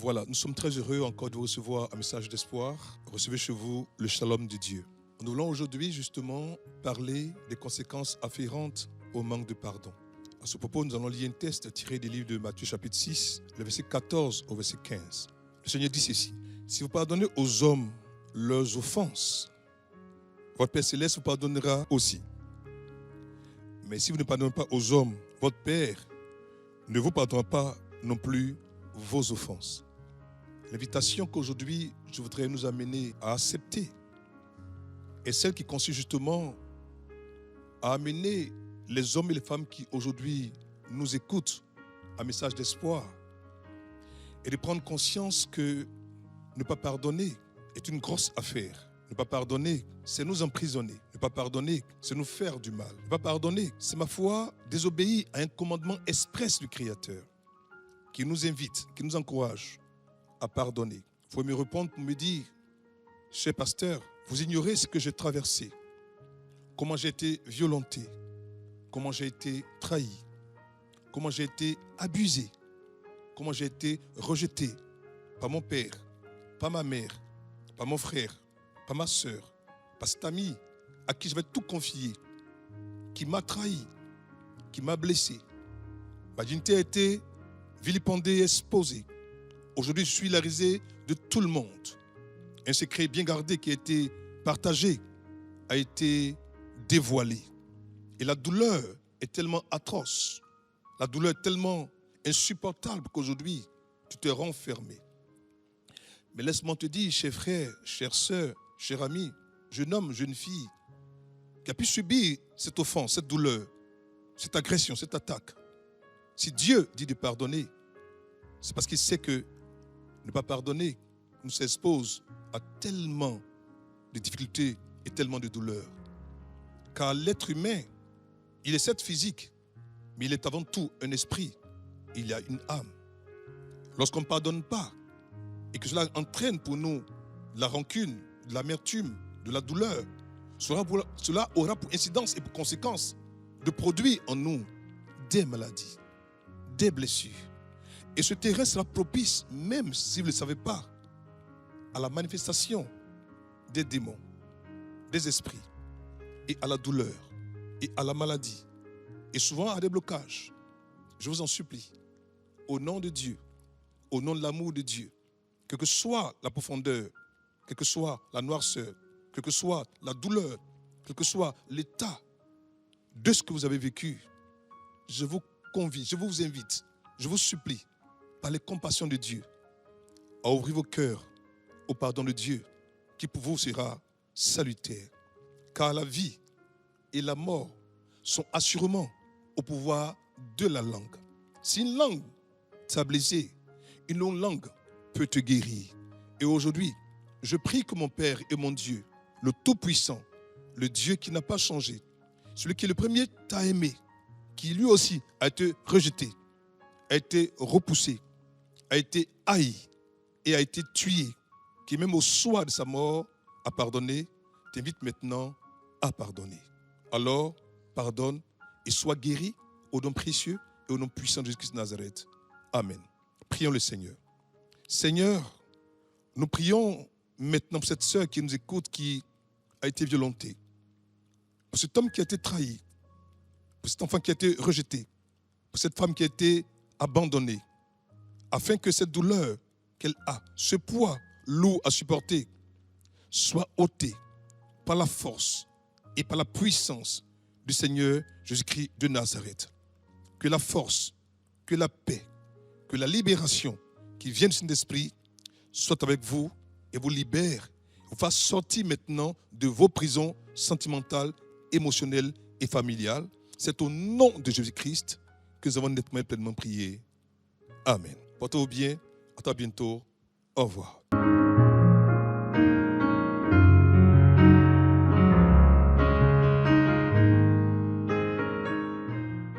Voilà, nous sommes très heureux encore de vous recevoir un message d'espoir. Recevez chez vous le shalom de Dieu. Nous voulons aujourd'hui justement parler des conséquences afférentes au manque de pardon. À ce propos, nous allons lire un texte tiré du livre de Matthieu chapitre 6, le verset 14 au verset 15. Le Seigneur dit ceci: si vous pardonnez aux hommes leurs offenses, votre Père Céleste vous pardonnera aussi. Mais si vous ne pardonnez pas aux hommes, votre Père ne vous pardonnera pas non plus vos offenses. L'invitation qu'aujourd'hui je voudrais nous amener à accepter est celle qui consiste justement à amener les hommes et les femmes qui aujourd'hui nous écoutent un message d'espoir et de prendre conscience que ne pas pardonner est une grosse affaire. Ne pas pardonner, c'est nous emprisonner. Ne pas pardonner, c'est nous faire du mal. Ne pas pardonner, c'est ma foi désobéir à un commandement express du Créateur qui nous invite, qui nous encourage à pardonner. Vous pouvez me répondre pour me dire: cher pasteur, vous ignorez ce que j'ai traversé, comment j'ai été violenté, comment j'ai été trahi, comment j'ai été abusé, comment j'ai été rejeté par mon père, par ma mère, par mon frère, par ma soeur, par cet ami à qui je vais tout confier, qui m'a trahi, qui m'a blessé. Ma dignité a été vilipendée et exposée. Aujourd'hui, je suis la risée de tout le monde. Un secret bien gardé qui a été partagé a été dévoilé. Et la douleur est tellement atroce, la douleur est tellement insupportable qu'aujourd'hui, tu te renfermé. Mais laisse-moi te dire, cher frère, chère sœur, cher ami, jeune homme, jeune fille, qui a pu subir cette offense, cette douleur, cette agression, cette attaque. Si Dieu dit de pardonner, c'est parce qu'il sait que ne pas pardonner nous expose à tellement de difficultés et tellement de douleurs. Car l'être humain, il est certes physique, mais il est avant tout un esprit. Il y a une âme. Lorsqu'on ne pardonne pas, et que cela entraîne pour nous de la rancune, de l'amertume, de la douleur, cela aura pour incidence et pour conséquence de produire en nous des maladies, des blessures. Et ce terrain sera propice, même si vous ne le savez pas, à la manifestation des démons, des esprits, et à la douleur, et à la maladie, et souvent à des blocages. Je vous en supplie, au nom de Dieu, au nom de l'amour de Dieu, quelle que soit la profondeur, quelle que soit la noirceur, quelle que soit la douleur, quel que soit l'état de ce que vous avez vécu, je vous convie, je vous invite, je vous supplie, par les compassions de Dieu, à ouvrir vos cœurs au pardon de Dieu, qui pour vous sera salutaire. Car la vie et la mort sont assurément au pouvoir de la langue. Si une langue t'a blessé, une autre langue peut te guérir. Et aujourd'hui, je prie que mon Père et mon Dieu, le Tout-Puissant, le Dieu qui n'a pas changé, celui qui le premier t'a aimé, qui lui aussi a été rejeté, a été repoussé, a été haï et a été tué, qui même au soir de sa mort a pardonné, t'invite maintenant à pardonner. Alors, pardonne et sois guéri au nom précieux et au nom puissant de Jésus-Christ de Nazareth. Amen. Prions le Seigneur. Seigneur, nous prions maintenant pour cette sœur qui nous écoute, qui a été violentée, pour cet homme qui a été trahi, pour cet enfant qui a été rejeté, pour cette femme qui a été abandonnée, afin que cette douleur qu'elle a, ce poids lourd à supporter, soit ôté par la force et par la puissance du Seigneur Jésus-Christ de Nazareth. Que la force, que la paix, que la libération qui vient du Saint-Esprit soit avec vous et vous libère, vous fasse sortir maintenant de vos prisons sentimentales, émotionnelles et familiales. C'est au nom de Jésus-Christ que nous avons nettement et pleinement prié. Amen. Portez-vous bien. À très bientôt. Au revoir.